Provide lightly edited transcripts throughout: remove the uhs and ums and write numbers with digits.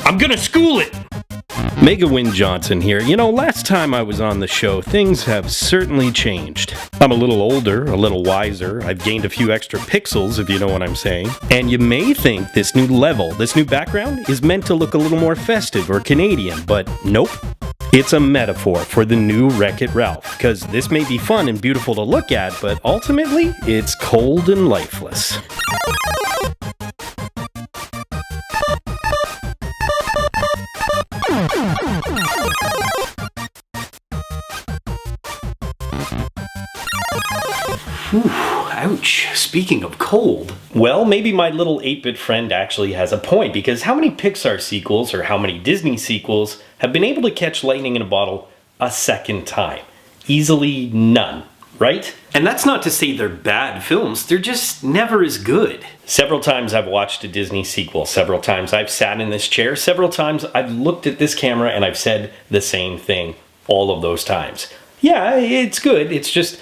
I'm gonna school it! Mega Win Johnson here. You know, last time I was on the show, things have certainly changed. I'm a little older, a little wiser. I've gained a few extra pixels, if you know what I'm saying. And you may think this new level, this new background, is meant to look a little more festive or Canadian, but nope. It's a metaphor for the new Wreck-It Ralph, because this may be fun and beautiful to look at, but ultimately, it's cold and lifeless. Whew, ouch. Speaking of cold. Well, maybe my little 8-bit friend actually has a point, because how many Pixar sequels or how many Disney sequels have been able to catch lightning in a bottle a second time? Easily none, right? And that's not to say they're bad films, they're just never as good. Several times I've watched a Disney sequel, several times I've sat in this chair, several times I've looked at this camera and I've said the same thing all of those times. Yeah, it's good, it's just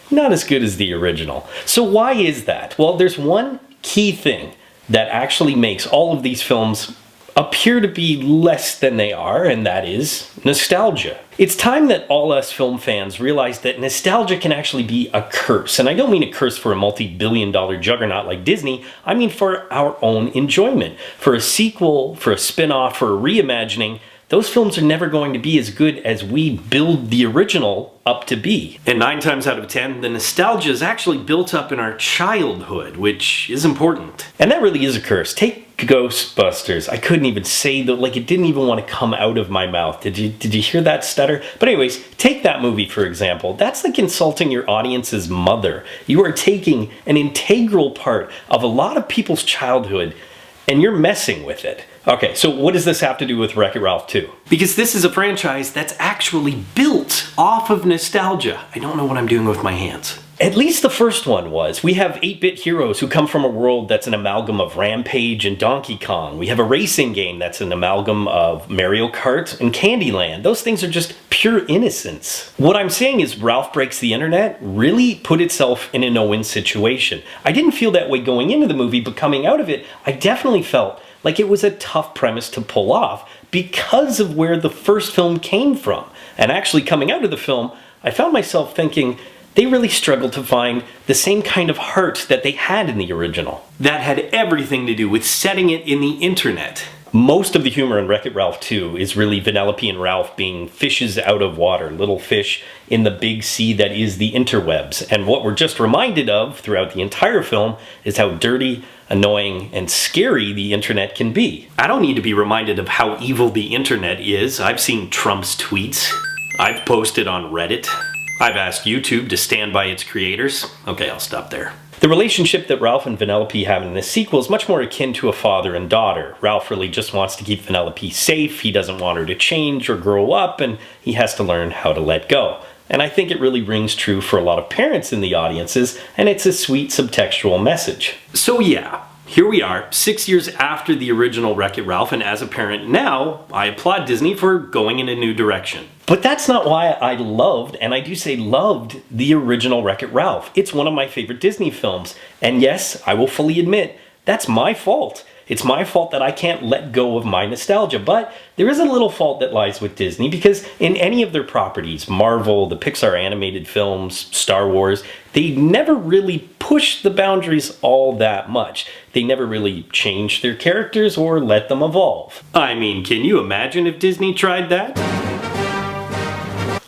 not as good as the original. So why is that? Well, there's one key thing that actually makes all of these films appear to be less than they are, and that is nostalgia. It's time that all us film fans realize that nostalgia can actually be a curse. And I don't mean a curse for a multi-billion-dollar juggernaut like Disney, I mean for our own enjoyment. For a sequel, for a spin-off, for a reimagining, those films are never going to be as good as we build the original up to be. And 9 times out of 10, the nostalgia is actually built up in our childhood, which is important. And that really is a curse. Take Ghostbusters. I couldn't even say that, like, it didn't even want to come out of my mouth. Did you hear that stutter? But anyways, take that movie for example. That's like insulting your audience's mother. You are taking an integral part of a lot of people's childhood and you're messing with it. Okay, so what does this have to do with Wreck-It Ralph 2? Because this is a franchise that's actually built off of nostalgia. I don't know what I'm doing with my hands. At least the first one was. We have 8-bit heroes who come from a world that's an amalgam of Rampage and Donkey Kong. We have a racing game that's an amalgam of Mario Kart and Candyland. Those things are just pure innocence. What I'm saying is Ralph Breaks the Internet really put itself in a no-win situation. I didn't feel that way going into the movie, but coming out of it, I definitely felt like it was a tough premise to pull off because of where the first film came from. And actually coming out of the film, I found myself thinking, they really struggled to find the same kind of heart that they had in the original. That had everything to do with setting it in the internet. Most of the humor in Wreck-It Ralph 2 is really Vanellope and Ralph being fishes out of water, little fish in the big sea that is the interwebs. And what we're just reminded of throughout the entire film is how dirty, annoying, and scary the internet can be. I don't need to be reminded of how evil the internet is. I've seen Trump's tweets. I've posted on Reddit. I've asked YouTube to stand by its creators. Okay, I'll stop there. The relationship that Ralph and Vanellope have in this sequel is much more akin to a father and daughter. Ralph really just wants to keep Vanellope safe, he doesn't want her to change or grow up, and he has to learn how to let go. And I think it really rings true for a lot of parents in the audiences, and it's a sweet subtextual message. So yeah, here we are, 6 years after the original Wreck-It Ralph, and as a parent now, I applaud Disney for going in a new direction. But that's not why I loved, and I do say loved, the original Wreck-It Ralph. It's one of my favorite Disney films, and yes, I will fully admit, that's my fault. It's my fault that I can't let go of my nostalgia, but there is a little fault that lies with Disney because in any of their properties, Marvel, the Pixar animated films, Star Wars, they never really push the boundaries all that much. They never really change their characters or let them evolve. I mean, can you imagine if Disney tried that?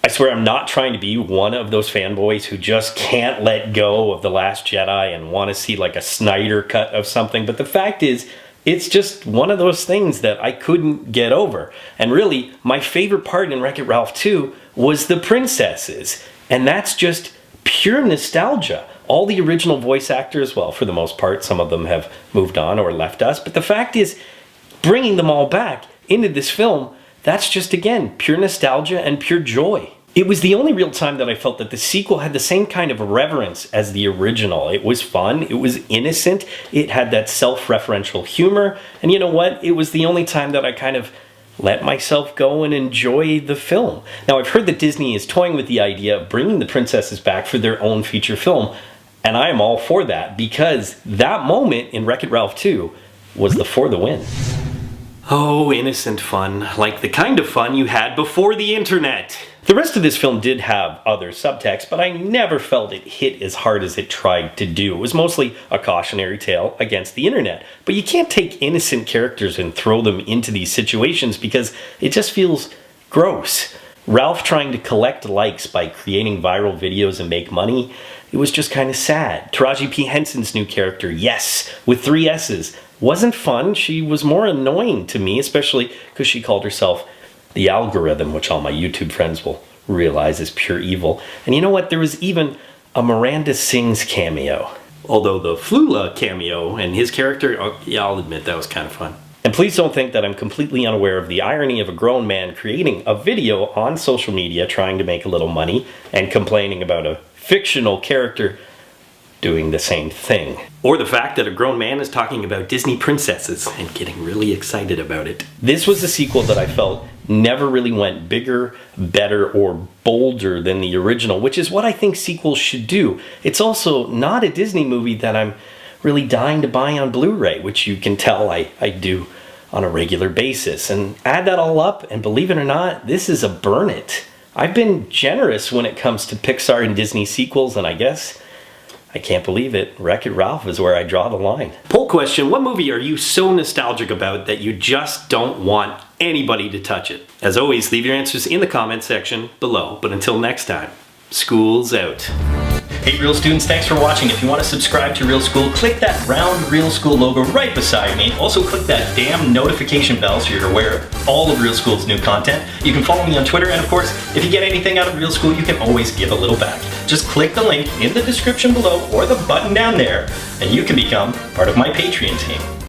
I swear I'm not trying to be one of those fanboys who just can't let go of The Last Jedi and want to see like a Snyder cut of something, but the fact is, it's just one of those things that I couldn't get over. And really, my favorite part in Wreck-It Ralph 2 was the princesses. And that's just pure nostalgia. All the original voice actors, well, for the most part, some of them have moved on or left us. But the fact is, bringing them all back into this film, that's just, again, pure nostalgia and pure joy. It was the only real time that I felt that the sequel had the same kind of reverence as the original. It was fun, it was innocent, it had that self-referential humor, and you know what? It was the only time that I kind of let myself go and enjoy the film. Now, I've heard that Disney is toying with the idea of bringing the princesses back for their own feature film, and I am all for that because that moment in Wreck-It Ralph 2 was the for the win. Oh, innocent fun, like the kind of fun you had before the internet. The rest of this film did have other subtext, but I never felt it hit as hard as it tried to do. It was mostly a cautionary tale against the internet. But you can't take innocent characters and throw them into these situations because it just feels gross. Ralph trying to collect likes by creating viral videos and make money, it was just kind of sad. Taraji P. Henson's new character, Yes, with 3 S's, wasn't fun. She was more annoying to me, especially because she called herself the algorithm, which all my YouTube friends will realize is pure evil. And you know what? There was even a Miranda Sings cameo. Although the Flula cameo and his character, oh, yeah, I'll admit that was kind of fun. And please don't think that I'm completely unaware of the irony of a grown man creating a video on social media trying to make a little money and complaining about a fictional character doing the same thing. Or the fact that a grown man is talking about Disney princesses and getting really excited about it. This was a sequel that I felt never really went bigger, better, or bolder than the original, which is what I think sequels should do. It's also not a Disney movie that I'm really dying to buy on Blu-ray, which you can tell I do on a regular basis. And add that all up, and believe it or not, this is a burn it. I've been generous when it comes to Pixar and Disney sequels, and I guess I can't believe it, Wreck-It Ralph is where I draw the line. Poll question, what movie are you so nostalgic about that you just don't want anybody to touch it? As always, leave your answers in the comment section below. But until next time, school's out. Hey Real students, thanks for watching. If you want to subscribe to Real School, click that round Real School logo right beside me. Also click that damn notification bell so you're aware of all of Real School's new content. You can follow me on Twitter, and of course, if you get anything out of Real School, you can always give a little back. Just click the link in the description below or the button down there, and you can become part of my Patreon team.